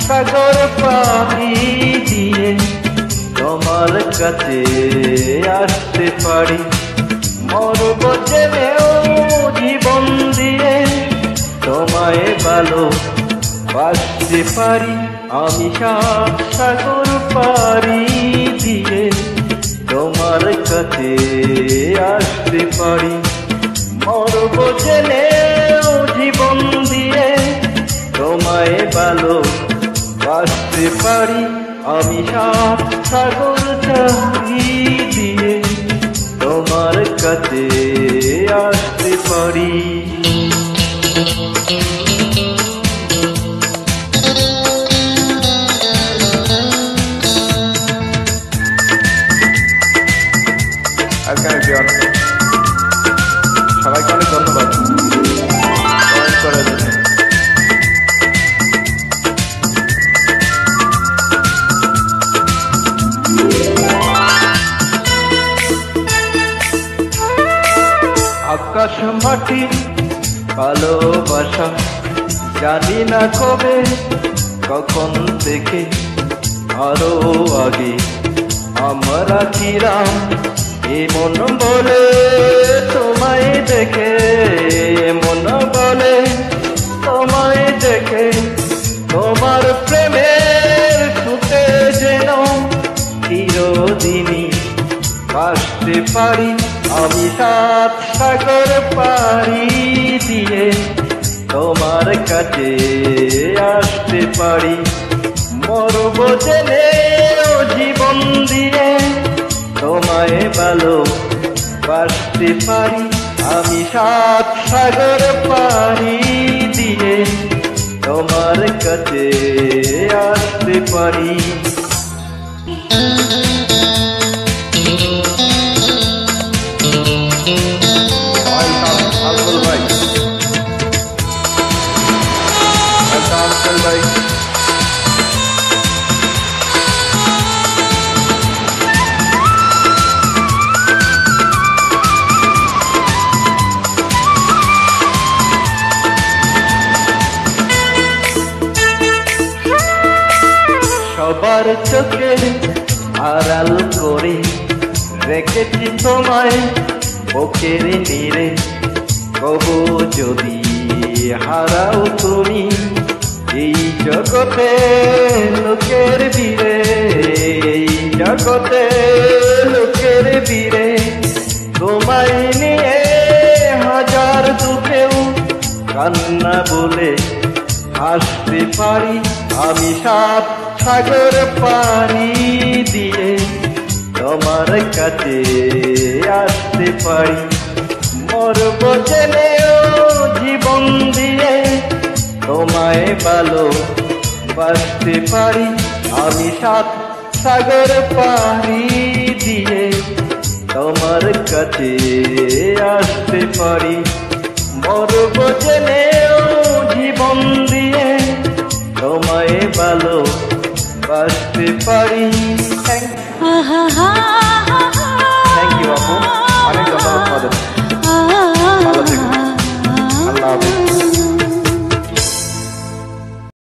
সাগর পাড়ি দিয়ে তোমার কাছে আসতে পারি। মরব জেনেও জীবন দিয়ে তোমায় ভালো বাসতে পারি। আমি সাত সাগর পাড়ি দিয়ে তোমার কাছে আসতে পারি। মরব জেনেও জীবন দিয়ে তোমায় ভালো বাসতে পারি। আমি সাত সাগর পাড়ি দিয়ে তোমার কাছে আসতে পারি। সবাইকে অনেক ধন্যবাদ কমেন্ট করার জন্য। আকাশ মাটি ভালোবাসা জানি না কবে কখন থেকে, আরো আগে আমরা ছিলাম মন বলে তোমায় দেখে, মন বলে তোমায় দেখে তোমার প্রেমের সুতে যেন চিরদিনই বাসতে পারি। আমি সাত সাগর পাড়ি দিয়ে তোমার কাছে আসতে পারি। মরব জেনেও জীবন দিয়ে তোমায় ভালো বাসতে পারি। আমি সাত সাগর পাড়ি দিয়ে তোমার কাছে আসতে পারি। সবার চোখে আড়াল করে রেখেছি তোমায় বুকের নীড়ে। কবু যদি হারাও তুমি এই জগতে লোকের ভিড়ে, এই জগতে লোকের ভিড়ে তোমায় নিয়ে হাজার দুঃখেও কান্না বলে হাসতে পারি। আমি সাত সাগর পাড়ি দিয়ে তোমার কাছে আসতে পারি। মরব জেনেও জীবন দিয়ে তোমায় ভালো বাসতে পারি। আমি সাত সাগর পাড়ি দিয়ে তোমার কাছে আসতে পারি। মরব জেনেও জীবন দিয়ে তোমায় ভালো বাসতে পারি। থ্যাংক ইউ আপু।